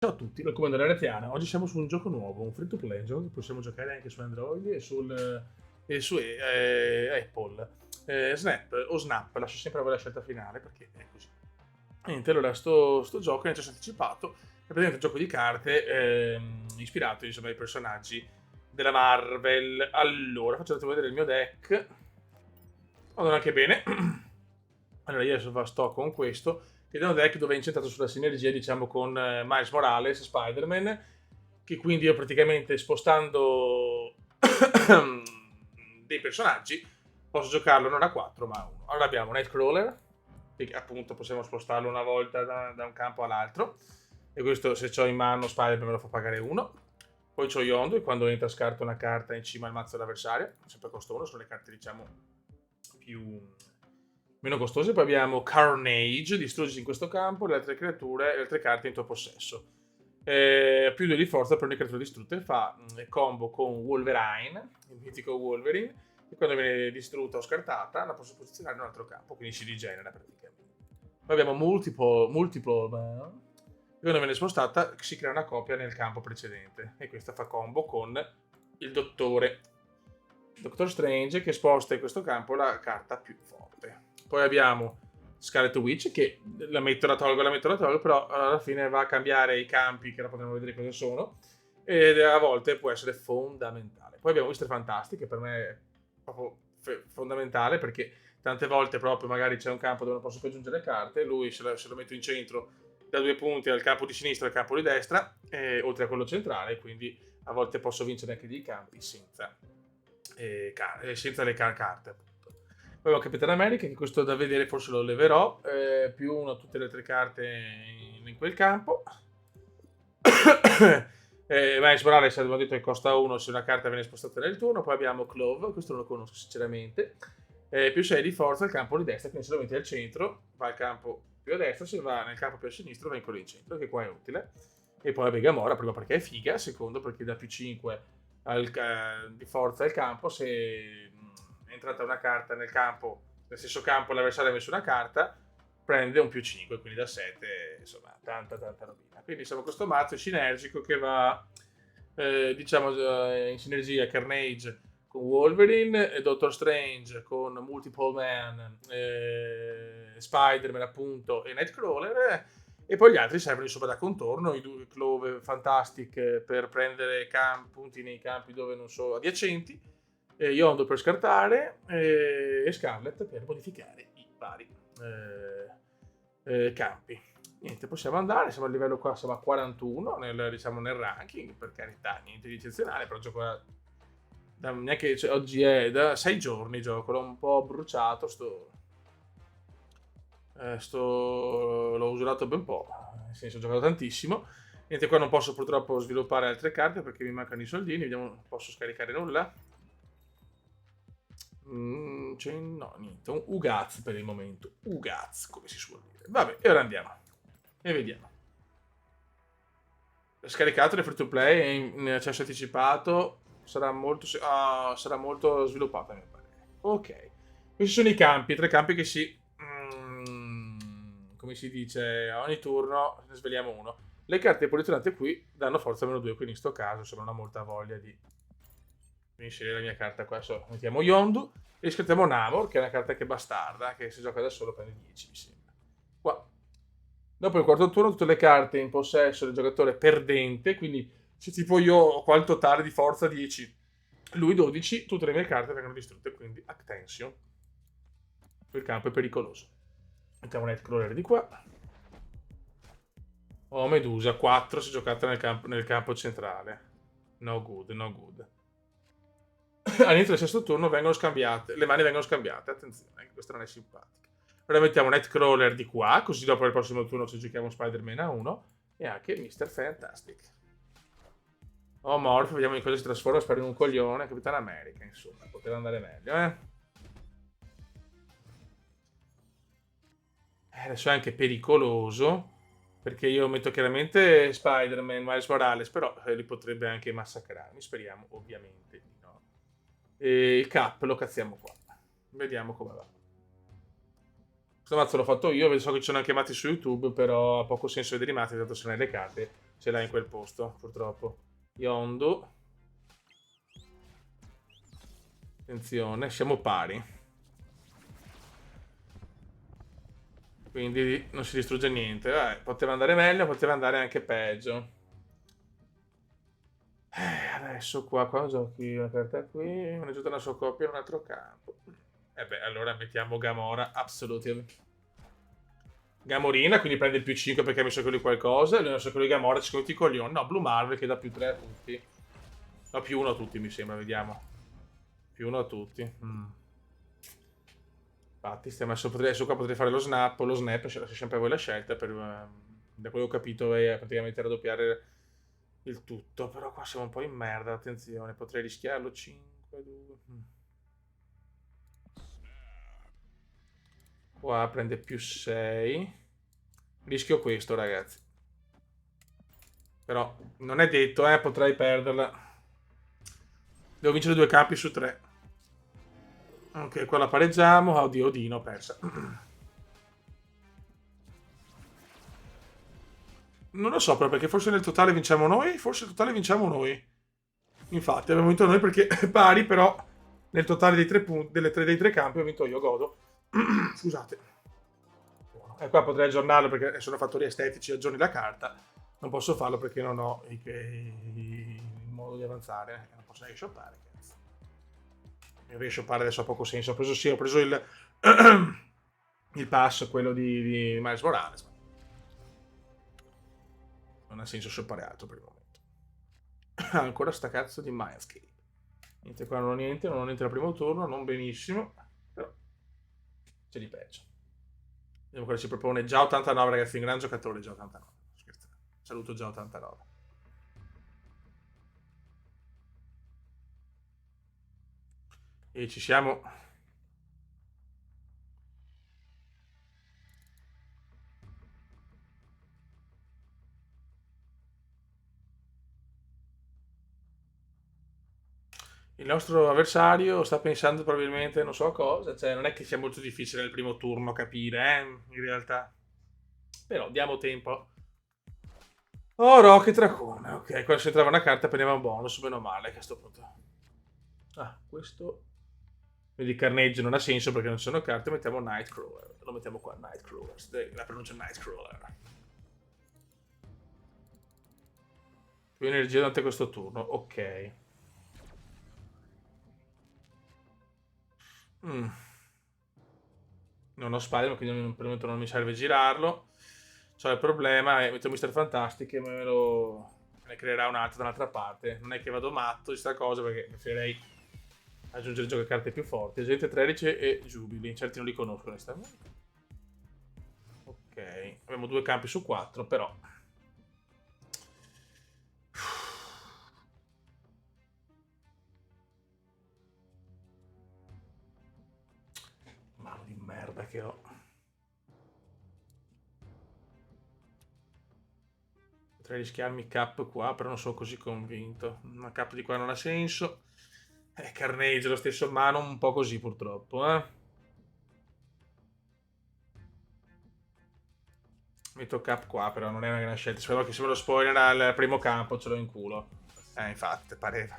Ciao a tutti, il Comando Retiana. Oggi siamo su un gioco nuovo, un free to play, un gioco che possiamo giocare anche su Android e su Apple. Snap o Snap, lascio sempre a voi la scelta finale perché è così. Niente, allora sto gioco è già anticipato, è praticamente un gioco di carte ispirato insomma ai personaggi della Marvel. Allora, faccio vedere il mio deck. Andrà anche bene. Allora, io adesso sto con questo, che è un deck dove è incentrato sulla sinergia, diciamo, con Miles Morales, Spider-Man, che quindi io praticamente spostando dei personaggi posso giocarlo non a 4 ma a 1. Allora abbiamo Nightcrawler, che appunto possiamo spostarlo una volta da un campo all'altro, e questo se ho in mano Spider-Man me lo fa pagare 1. Poi c'ho Yondu e quando entra scarto una carta in cima al mazzo dell'avversario, sempre costo 1, sono le carte diciamo più meno costose. Poi abbiamo Carnage, distruggi in questo campo le altre creature e le altre carte in tuo possesso. Più 2 di forza per ogni creatura distrutta e fa combo con Wolverine, il mitico Wolverine, e quando viene distrutta o scartata la posso posizionare in un altro campo, quindi si rigenera praticamente. Poi abbiamo multiple quando viene spostata si crea una copia nel campo precedente e questa fa combo con il Dottore Doctor Strange che sposta in questo campo la carta più forte. Poi abbiamo Scarlet Witch che la metto, la tolgo, però alla fine va a cambiare i campi che ora potremo vedere cosa sono ed a volte può essere fondamentale. Poi abbiamo Mr. Fantastic che per me è proprio fondamentale perché tante volte proprio magari c'è un campo dove non posso più aggiungere carte, lui se lo metto in centro da 2 punti al campo di sinistra e al campo di destra, oltre a quello centrale, quindi a volte posso vincere anche dei campi senza le carte. Appunto. Poi ho Capitan America, che questo da vedere forse lo leverò, più 1 a tutte le 3 carte in quel campo. Miles Morales abbiamo detto che costa 1 se una carta viene spostata nel turno. Poi abbiamo Clove, questo non lo conosco sinceramente, più 6 di forza al campo di destra, quindi se lo metti al centro va al campo più a destra, se va nel campo più a sinistra va in quello in centro, che qua è utile. E poi abbiamo Gamora, primo perché è figa, secondo perché dà più 5 di forza al campo se è entrata una carta nel campo, nel stesso campo l'avversario ha messo una carta, prende un più 5, quindi da 7, insomma, tanta robina. Quindi insomma questo mazzo è sinergico che va, diciamo, in sinergia Carnage con Wolverine, e Doctor Strange con Multiple Man, Spider-Man appunto e Nightcrawler, e poi gli altri servono insomma da contorno, i due Clove Fantastic per prendere punti nei campi dove non so adiacenti, Yondo per scartare e Scarlet per modificare i vari campi. Niente, possiamo andare, siamo a livello qua, siamo a 41 diciamo, nel ranking, per carità, niente di eccezionale, però gioco neanche, cioè, oggi è da 6 giorni gioco, l'ho un po' bruciato, l'ho usato ben po', nel senso ho giocato tantissimo. Niente, qua non posso purtroppo sviluppare altre carte perché mi mancano i soldini, vediamo, non posso scaricare nulla. No, niente, un Ugaz per il momento, Ugaz come si suol dire. Vabbè, e ora andiamo e vediamo. Scaricato le free to play in accesso anticipato, sarà molto sviluppato a mio parere. Ok, questi sono i campi, 3 campi che come si dice, a ogni turno ne svegliamo uno. Le carte posizionate qui danno forza meno 2, quindi in sto caso se non ho molta voglia di inserire la mia carta qua, adesso mettiamo Yondu e scriviamo Namor, che è una carta che è bastarda, che se gioca da solo prende 10, mi sembra. Qua. Dopo il quarto turno tutte le carte in possesso del giocatore perdente, quindi se tipo io ho qua il totale di forza 10, lui 12, tutte le mie carte vengono distrutte, quindi attention. Il campo è pericoloso. Mettiamo Nightcrawler di qua. Ho Medusa 4 se giocata nel campo centrale. No good, no good. All'inizio del sesto turno vengono scambiate, le mani vengono scambiate, attenzione, questa non è simpatica. Allora mettiamo Nightcrawler di qua, così dopo il prossimo turno ci giochiamo Spider-Man a 1 e anche Mr. Fantastic. Morph, vediamo in cosa si trasforma, spero in un coglione, Capitan America, insomma, poteva andare meglio, Adesso è anche pericoloso, perché io metto chiaramente Spider-Man, Miles Morales, però li potrebbe anche massacrarmi, speriamo ovviamente di no. E il cap lo cazziamo qua, vediamo come va. Questo mazzo l'ho fatto io, so che ci sono anche matti su YouTube, però ha poco senso vedere i mazzi, tanto se ne hai le carte ce l'ha in quel posto, purtroppo. Yondu. Attenzione, siamo pari. Quindi non si distrugge niente. Poteva andare meglio, poteva andare anche peggio. Adesso qua, quando giochi una carta qui, non aiuta la sua coppia in un altro campo. E beh, allora mettiamo Gamora, Absolute. Gamorina, quindi prende il più 5 perché ha messo quello di qualcosa. E lui ha messo quello di Gamora, ci sono tutti i coglioni. No, Blue Marvel che dà più 3 a tutti. No, più 1 a tutti mi sembra, vediamo. Più 1 a tutti. Infatti, adesso qua potrei fare lo snap, se sempre voi la scelta. Da quello che ho capito è praticamente raddoppiare il tutto. Però qua siamo un po' in merda, attenzione. Potrei rischiarlo 5, 2. Qua prende più 6. Rischio questo, ragazzi. Però non è detto, potrei perderla. Devo vincere 2 campi su 3. Ok, qua la pareggiamo. Oddio, Odino, persa. Non lo so, però perché forse nel totale vinciamo noi. Forse nel totale vinciamo noi. Infatti, abbiamo vinto noi perché pari, però nel totale dei 3 punti, dei 3 campi ho vinto io, godo. Scusate. E qua potrei aggiornarlo perché sono fattori estetici, aggiorni la carta. Non posso farlo perché non ho il modo di avanzare. Non posso neanche shoppare. Mi riesco a shoppare adesso ha poco senso. Ho preso il pass, quello di Miles Morales. Non ha senso shoppare altro per il momento. Ancora sta cazzo di Mindscape. Niente qua, non ho niente al primo turno, non benissimo, però c'è di peggio. Vediamo cosa ci propone. Già 89 ragazzi, un gran giocatore già 89. Scherzate. Saluto già 89. E ci siamo. Il nostro avversario sta pensando probabilmente non so cosa, cioè non è che sia molto difficile nel primo turno capire, in realtà. Però diamo tempo. Oh, Rocket Raccoon. Ok, quando si entrava una carta prendeva un bonus, meno male che a sto punto. Ah, questo... Quindi Carnage non ha senso perché non ci sono carte, mettiamo Nightcrawler. Lo mettiamo qua, Nightcrawler. La pronuncia Nightcrawler. Più energia durante questo turno, ok. Non ho Spider-Man, quindi per il momento non mi serve girarlo. C'ho il problema, metto Mr. Fantastic e me ne creerà un altro da un'altra parte. Non è che vado matto di sta cosa perché preferirei aggiungere giocacarte più forti. Agente 13 e Giubili. Certi non li conosco onestamente. Ok, abbiamo 2 campi su 4, però. Mano di merda che ho. Potrei rischiarmi cap qua, però non sono così convinto. Una cap di qua non ha senso. Carnage lo stesso mano, un po' così purtroppo, Metto cap qua, però non è una gran scelta. Spero che se me lo spoiler al primo campo ce l'ho in culo. Infatti, pareva.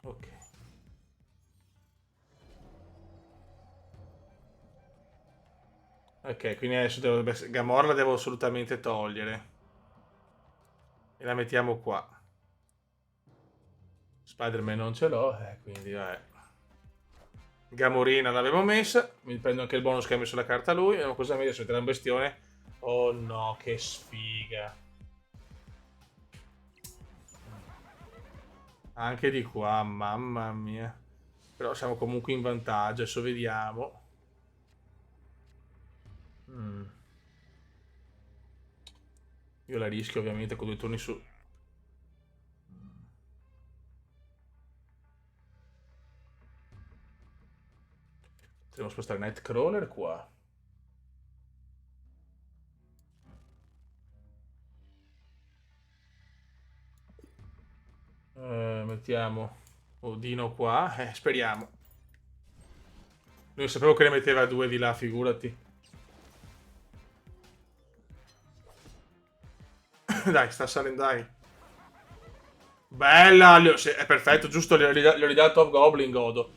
Ok. Ok, quindi adesso Gamora la devo assolutamente togliere. E la mettiamo qua. Spider-Man non ce l'ho, quindi vabbè. Gamorina l'avevo messa. Mi prendo anche il bonus che ha messo la carta lui. Vediamo cosa mi adesso metterà un bestione. Oh no, che sfiga. Anche di qua, mamma mia. Però siamo comunque in vantaggio, adesso vediamo. Io la rischio ovviamente con 2 turni su. Potremmo spostare Nightcrawler qua. Mettiamo Odino qua. Speriamo. Non sapevo che ne metteva 2 di là, figurati. Dai, sta salendo, dai. Bella, è perfetto, giusto, gli ho ridato Top Goblin, godo.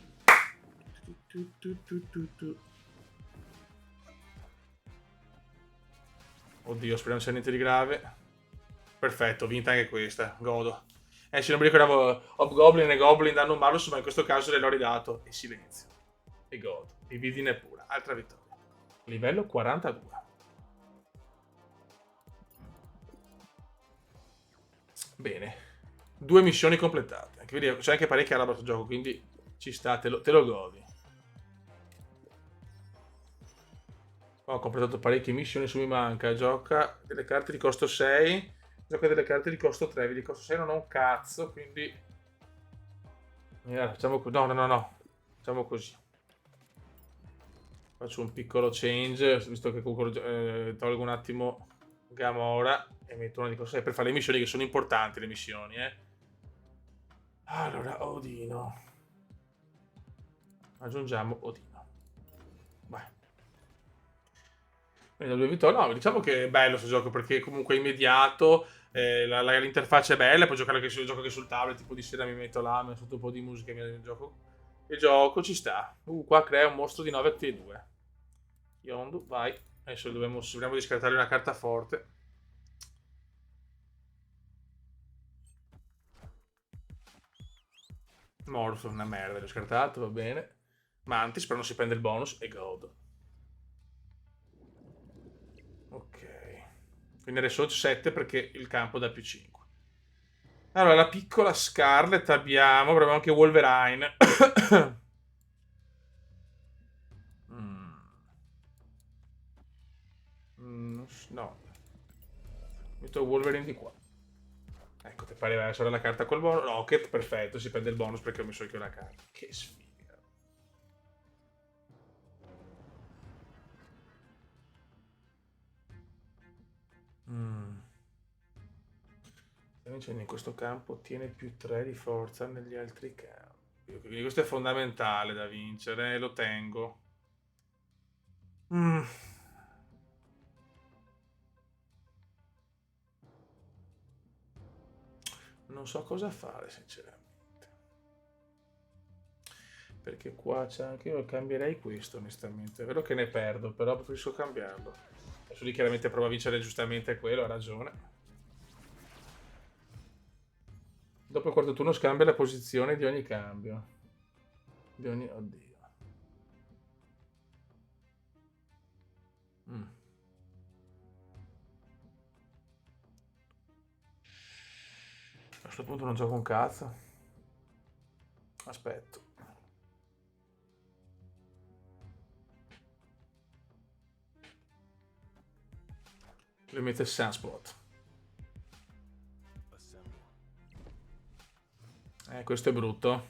Oddio, speriamo sia niente di grave. Perfetto, vinta anche questa, godo. Se non mi ricordavo, Hobgoblin e Goblin danno un malus, ma in questo caso l'ho ridato. E silenzio. E godo. E vidine pura. Altra vittoria. Livello 42. Bene. 2 missioni completate. Anche vedi, c'è anche parecchia roba sul gioco, quindi ci sta, te lo godi. Ho completato parecchie missioni, su mi manca. Gioca delle carte di costo 6. Gioca delle carte di costo 3. Di costo 6 non ho un cazzo, quindi... facciamo... No. Facciamo così. Faccio un piccolo change, visto che comunque tolgo un attimo Gamora e metto una di costo 6 per fare le missioni che sono importanti, le missioni, Allora, Odino. Aggiungiamo Odino. Vai. Da 2 vittorie. No, diciamo che è bello questo gioco perché comunque è immediato, l'interfaccia è bella, puoi giocare gioco anche sul tablet, tipo di sera mi metto là, mi sotto un po' di musica e il gioco ci sta. Qua crea un mostro di 9 T2. Yondu, vai. Adesso dobbiamo di scartare una carta forte. Morph, una merda, l'ho scartato, va bene. Mantis, però non si prende il bonus e godo. Ok. Quindi adesso 7 perché il campo dà più 5. Allora, la piccola Scarlet abbiamo anche Wolverine. No. Metto Wolverine di qua. Ecco, ti pareva essere la carta col bonus. Rocket, perfetto, si prende il bonus perché ho messo anche una carta. Che sfiga. In questo campo ottiene più 3 di forza negli altri campi. Quindi questo è fondamentale da vincere, lo tengo. Non so cosa fare, sinceramente. Perché qua c'è anche... Io cambierei questo, onestamente. È vero che ne perdo, però preferisco cambiarlo. Adesso lì chiaramente prova a vincere giustamente quello, ha ragione. Dopo il quarto turno scambia la posizione di ogni cambio. Di ogni... Oddio. A questo punto non gioco un cazzo. Aspetto. Lui mette Sunspot. Questo è brutto.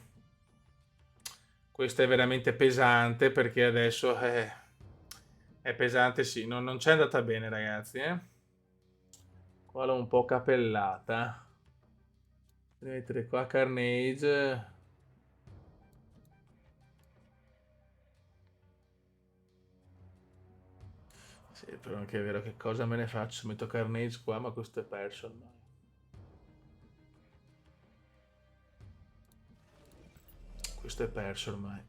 Questo è veramente pesante perché adesso è pesante, sì. Non c'è andata bene, ragazzi. Qua l'ho un po' capellata. Devo mettere qua Carnage. Sì, però anche è vero che cosa me ne faccio. Metto Carnage qua, ma questo è perso ormai. Questo è perso ormai.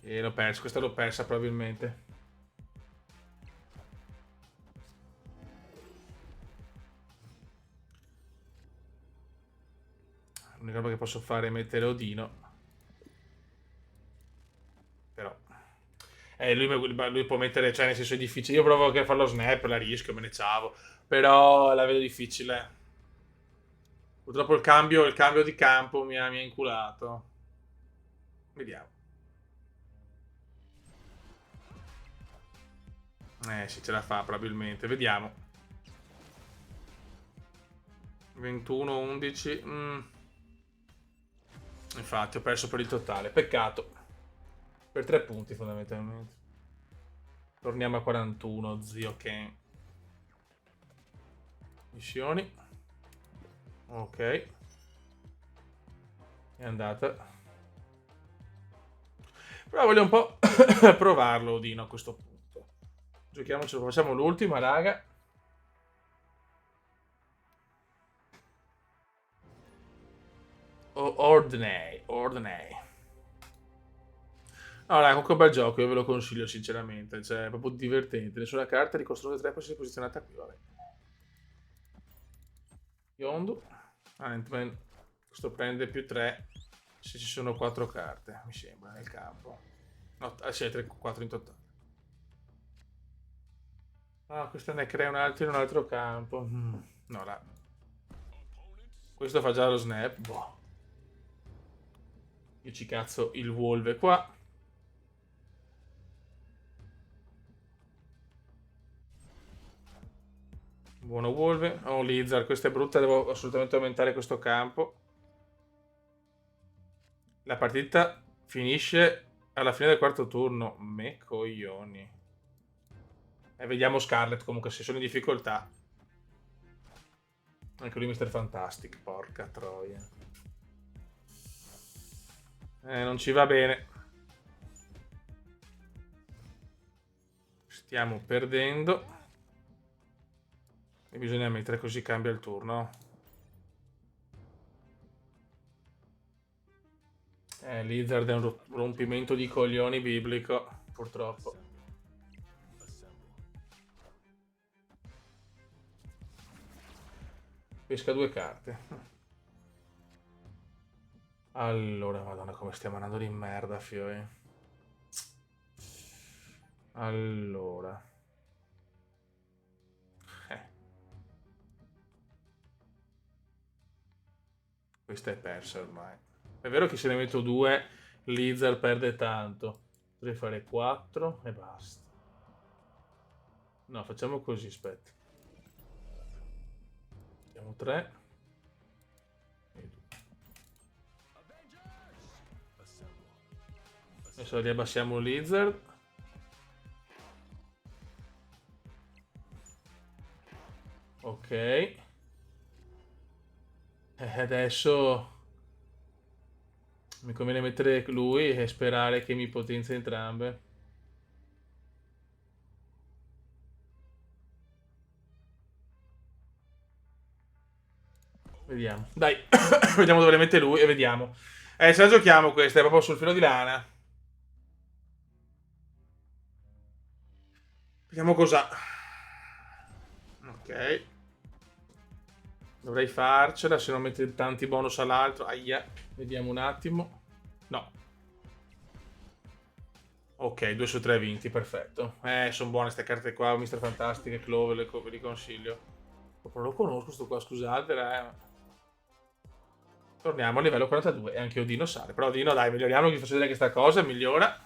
E l'ho perso, questa l'ho persa probabilmente. L'unica cosa che posso fare è mettere Odino. Però... lui può mettere, cioè nel senso è difficile. Io provo anche a fare lo snap, la rischio, me ne ciavo. Però la vedo difficile. Purtroppo il cambio di campo mi ha inculato. Vediamo. Sì, ce la fa probabilmente. Vediamo. 21, 11. Infatti ho perso per il totale. Peccato. Per 3 punti fondamentalmente. Torniamo a 41, zio Ken. Missioni. Ok. È andata. Però voglio un po' provarlo, Odino, a questo punto. Giochiamocelo, facciamo l'ultima, raga. Ordinary. Allora, comunque un bel gioco, io ve lo consiglio sinceramente, cioè è proprio divertente. Nessuna carta, ricostruite 3, poi si è posizionata qui, vabbè. Yondu, Ant-Man, questo prende più 3 se ci sono 4 carte, mi sembra, nel campo. No, sì, 3, 4 in totale. Ah, questa ne crea un altro in un altro campo. No, là. Questo fa già lo snap. Boh. Io ci cazzo il Wolve qua. Buono Wolve. Oh, Lizard, questa è brutta, devo assolutamente aumentare questo campo. La partita finisce alla fine del quarto turno. Me coglioni. E vediamo Scarlet comunque se sono in difficoltà. Anche lui Mr. Fantastic, porca troia. Non ci va bene. Stiamo perdendo. E bisogna mettere così cambia il turno. Lizard è un rompimento di coglioni biblico, purtroppo. Pesca 2 carte. Allora, madonna, come stiamo andando di merda, fioi. Allora. Questa è persa ormai. È vero che se ne metto 2, Lizard perde tanto. Potrei fare 4 e basta. No, facciamo così, aspetta. Facciamo 3. Adesso riabbassiamo Lizard. Ok. E adesso mi conviene mettere lui e sperare che mi potenzi entrambe. Vediamo. Dai, vediamo dove le mette lui e vediamo. Se la giochiamo questa, è proprio sul filo di lana. Vediamo cos'ha. Ok. Dovrei farcela se non mette tanti bonus all'altro. Aia. Vediamo un attimo. No. Ok, 2 su 3 vinti, perfetto. Sono buone queste carte qua, Mr. Fantastic e Clover, ve li consiglio. Non lo conosco sto qua, scusate. Torniamo a livello 42 e anche Odino sale. Però Odino, dai, miglioriamo, gli faccio vedere che sta cosa, migliora.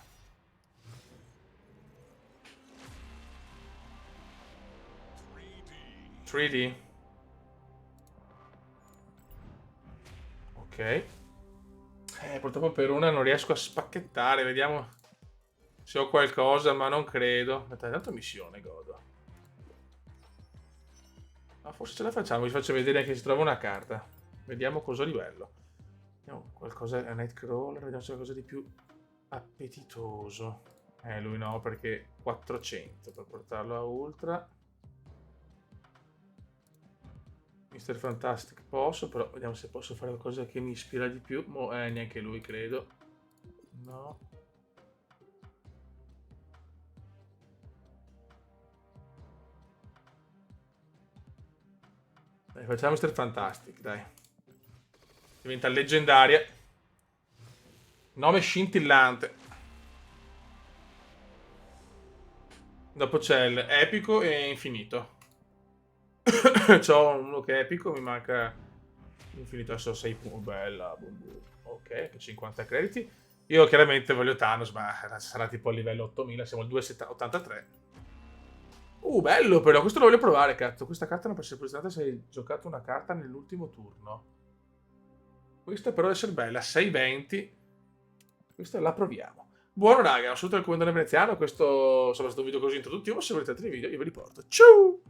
3D. Ok. Purtroppo per una non riesco a spacchettare, vediamo se ho qualcosa, ma non credo. Aspetta, tanto missione, godo. Ma forse ce la facciamo, vi faccio vedere che si trova una carta. Vediamo cosa a livello. Vediamo qualcosa, Nightcrawler, vediamo se c'è qualcosa di più appetitoso. Lui no, perché 400 per portarlo a ultra. Mr. Fantastic posso, però vediamo se posso fare qualcosa che mi ispira di più. Neanche lui, credo. No. Dai, facciamo Mr. Fantastic, dai. Diventa leggendaria. Nome scintillante. Dopo c'è l'epico e infinito. C'ho uno che è epico, mi manca infinito, adesso 6 punti. Bella, ok, 50 crediti. Io chiaramente voglio Thanos, ma sarà tipo a livello 8000, siamo al 283. Bello però, questo lo voglio provare, cazzo. Questa carta non può essere posizionata se hai giocato una carta nell'ultimo turno. Questa però deve essere bella, 620. Questa la proviamo. Buono raga, un saluto dal commento veneziano. Questo insomma, è stato un video così introduttivo. Se volete altri video io ve li porto. Ciao!